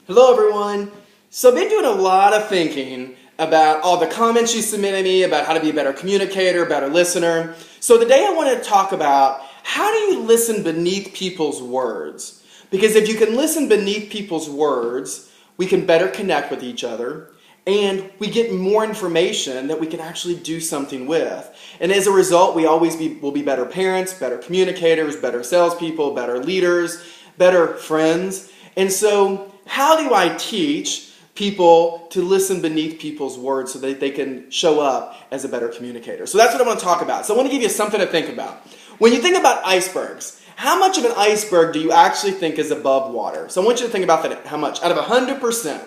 Hello everyone. So I've been doing a lot of thinking about all the comments you submitted me about how to be a better communicator, a better listener. So today I want to talk about how do you listen beneath people's words? Because if you can listen beneath people's words, we can better connect with each other and we get more information that we can actually do something with. And as a result, will be better parents, better communicators, better salespeople, better leaders, better friends. And so how do I teach people to listen beneath people's words so that they can show up as a better communicator? So that's what I want to talk about. So I want to give you something to think about. When you think about icebergs, how much of an iceberg do you actually think is above water? So I want you to think about that. How much? Out of 100%,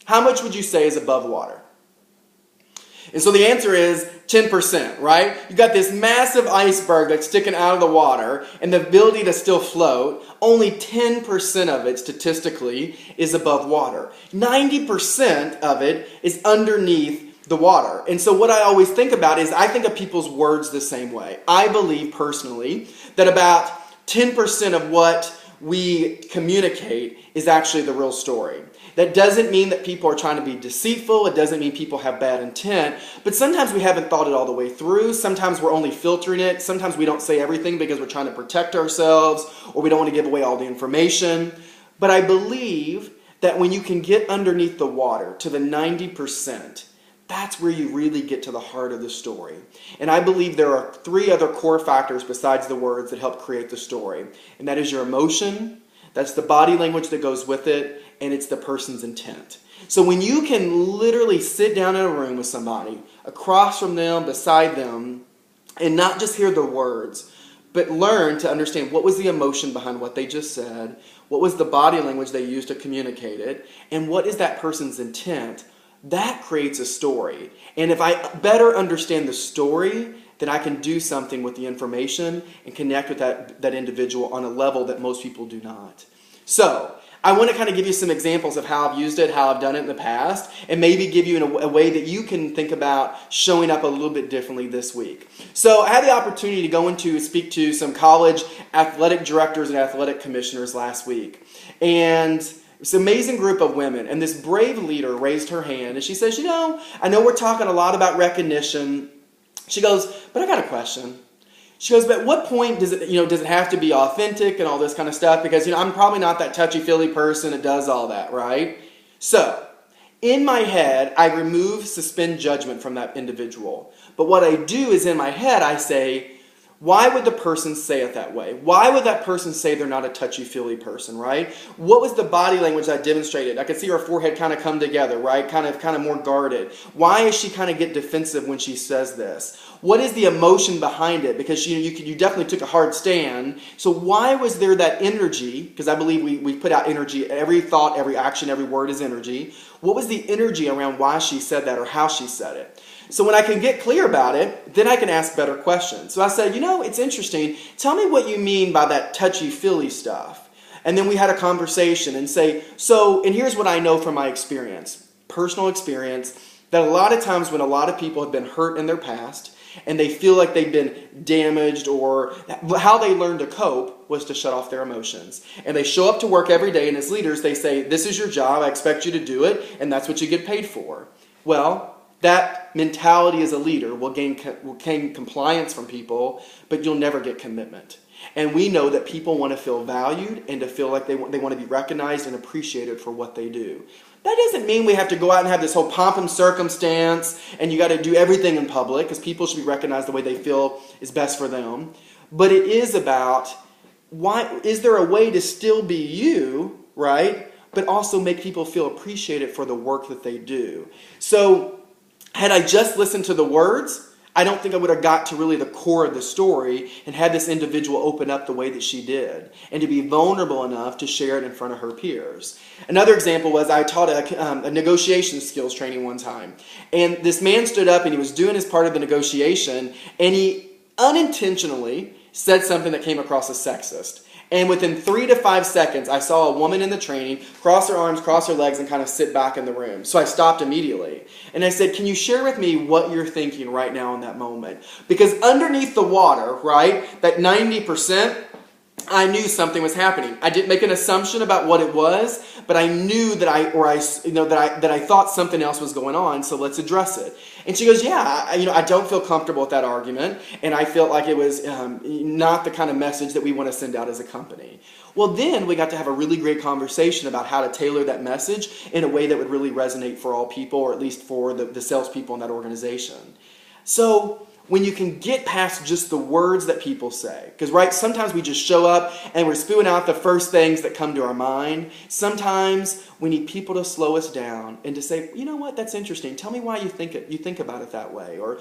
how much would you say is above water? And so the answer is 10%, right? You've got this massive iceberg that's sticking out of the water and the ability to still float. Only 10% of it, statistically, is above water. 90% of it is underneath the water. And so what I always think about is I think of people's words the same way. I believe personally that about 10% of what we communicate is actually the real story. That doesn't mean that people are trying to be deceitful. It doesn't mean people have bad intent. But sometimes we haven't thought it all the way through. Sometimes we're only filtering it. Sometimes we don't say everything because we're trying to protect ourselves or we don't want to give away all the information. But I believe that when you can get underneath the water to the 90%, that's where you really get to the heart of the story. And I believe there are 3 other core factors besides the words that help create the story. And that is your emotion, that's the body language that goes with it, and it's the person's intent. So when you can literally sit down in a room with somebody, across from them, beside them, and not just hear the words, but learn to understand what was the emotion behind what they just said, what was the body language they used to communicate it, and what is that person's intent, that creates a story. And if I better understand the story, then I can do something with the information and connect with that individual on a level that most people do not. So I want to kind of give you some examples of how I've used it, how I've done it in the past, and maybe give you a way that you can think about showing up a little bit differently this week. So I had the opportunity to go into speak to some college athletic directors and athletic commissioners last week. And it's an amazing group of women, and this brave leader raised her hand, and she says, I know we're talking a lot about recognition. She goes, but I got a question. She goes, but at what point does it have to be authentic and all this kind of stuff? Because, I'm probably not that touchy-feely person that does all that, right? So, in my head, I suspend judgment from that individual. But what I do is in my head, I say, why would the person say it that way? Why would that person say they're not a touchy-feely person, right? What was the body language I demonstrated? I could see her forehead kind of come together, right? Kind of more guarded. Why does she kind of get defensive when she says this? What is the emotion behind it? Because you definitely took a hard stand. So why was there that energy? Because I believe we put out energy. Every thought, every action, every word is energy. What was the energy around why she said that or how she said it? So when I can get clear about it, then I can ask better questions. So I said, it's interesting. Tell me what you mean by that touchy-feely stuff. And then we had a conversation and say, and here's what I know from my experience, personal experience, that a lot of times when a lot of people have been hurt in their past and they feel like they've been damaged or how they learned to cope was to shut off their emotions. And they show up to work every day and as leaders they say, this is your job, I expect you to do it, and that's what you get paid for. Well, that mentality as a leader will gain compliance from people, but you'll never get commitment. And we know that people want to feel valued and to feel like they want to be recognized and appreciated for what they do. That doesn't mean we have to go out and have this whole pomp and circumstance and you got to do everything in public because people should be recognized the way they feel is best for them. But it is about, is there a way to still be you, right? But also make people feel appreciated for the work that they do. So had I just listened to the words, I don't think I would have got to really the core of the story and had this individual open up the way that she did and to be vulnerable enough to share it in front of her peers. Another example was I taught a negotiation skills training one time. And this man stood up and he was doing his part of the negotiation and he unintentionally said something that came across as sexist. And within 3 to 5 seconds, I saw a woman in the training cross her arms, cross her legs, and kind of sit back in the room. So I stopped immediately. And I said, can you share with me what you're thinking right now in that moment? Because underneath the water, right, that 90%, I knew something was happening. I didn't make an assumption about what it was, but I knew that I thought something else was going on. So let's address it. And she goes, "Yeah, I don't feel comfortable with that argument, and I felt like it was not the kind of message that we want to send out as a company." Well, then we got to have a really great conversation about how to tailor that message in a way that would really resonate for all people, or at least for the salespeople in that organization. So when you can get past just the words that people say, because sometimes we just show up and we're spewing out the first things that come to our mind. Sometimes we need people to slow us down and to say, "You know what, that's interesting. Tell me why you think about it that way." Or,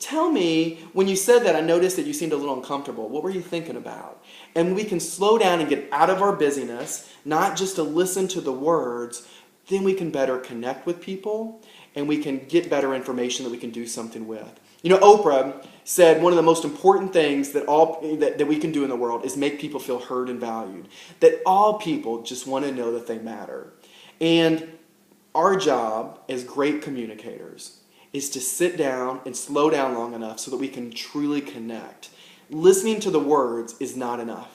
"Tell me, when you said that, I noticed that you seemed a little uncomfortable. What were you thinking about?" And we can slow down and get out of our busyness, not just to listen to the words. Then we can better connect with people, and we can get better information that we can do something with. Oprah said one of the most important things that we can do in the world is make people feel heard and valued. That all people just want to know that they matter. And our job as great communicators is to sit down and slow down long enough so that we can truly connect. Listening to the words is not enough.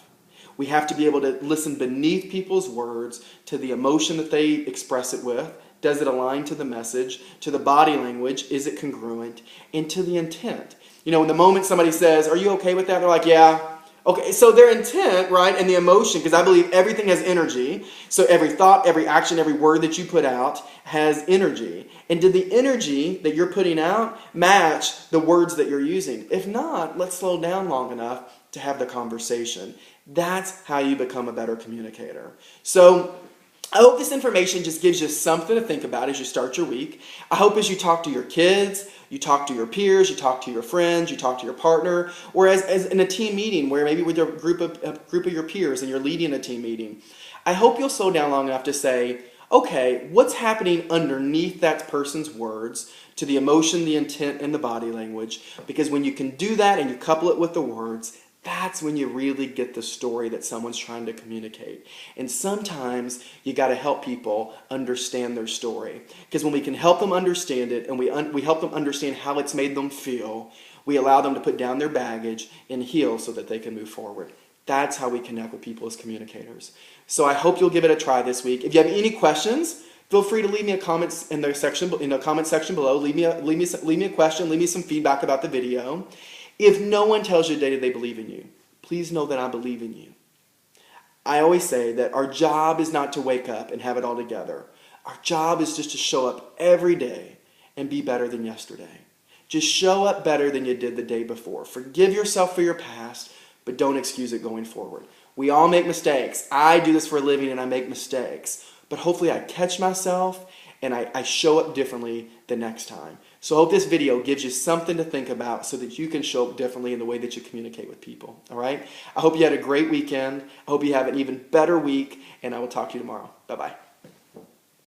We have to be able to listen beneath people's words to the emotion that they express it with. Does it align to the message, to the body language? Is it congruent? And to the intent. In the moment somebody says, "Are you okay with that?" They're like, "Yeah." Okay, so their intent, right, and the emotion, because I believe everything has energy. So every thought, every action, every word that you put out has energy. And did the energy that you're putting out match the words that you're using? If not, let's slow down long enough to have the conversation. That's how you become a better communicator. So I hope this information just gives you something to think about as you start your week. I hope as you talk to your kids, you talk to your peers, you talk to your friends, you talk to your partner, or as in a team meeting where maybe with a group of your peers and you're leading a team meeting. I hope you'll slow down long enough to say, "Okay, what's happening underneath that person's words, to the emotion, the intent, and the body language?" Because when you can do that and you couple it with the words, that's when you really get the story that someone's trying to communicate. And sometimes you got to help people understand their story. Because when we can help them understand it and we help them understand how it's made them feel, we allow them to put down their baggage and heal so that they can move forward. That's how we connect with people as communicators. So I hope you'll give it a try this week. If you have any questions, feel free to leave me a comment in the comment section below. Leave me a question. Leave me some feedback about the video. If no one tells you today that they believe in you, please know that I believe in you. I always say that our job is not to wake up and have it all together. Our job is just to show up every day and be better than yesterday. Just show up better than you did the day before. Forgive yourself for your past, but don't excuse it going forward. We all make mistakes. I do this for a living and I make mistakes. But hopefully I catch myself and I show up differently the next time. So I hope this video gives you something to think about so that you can show up differently in the way that you communicate with people. All right? I hope you had a great weekend. I hope you have an even better week, and I will talk to you tomorrow. Bye-bye.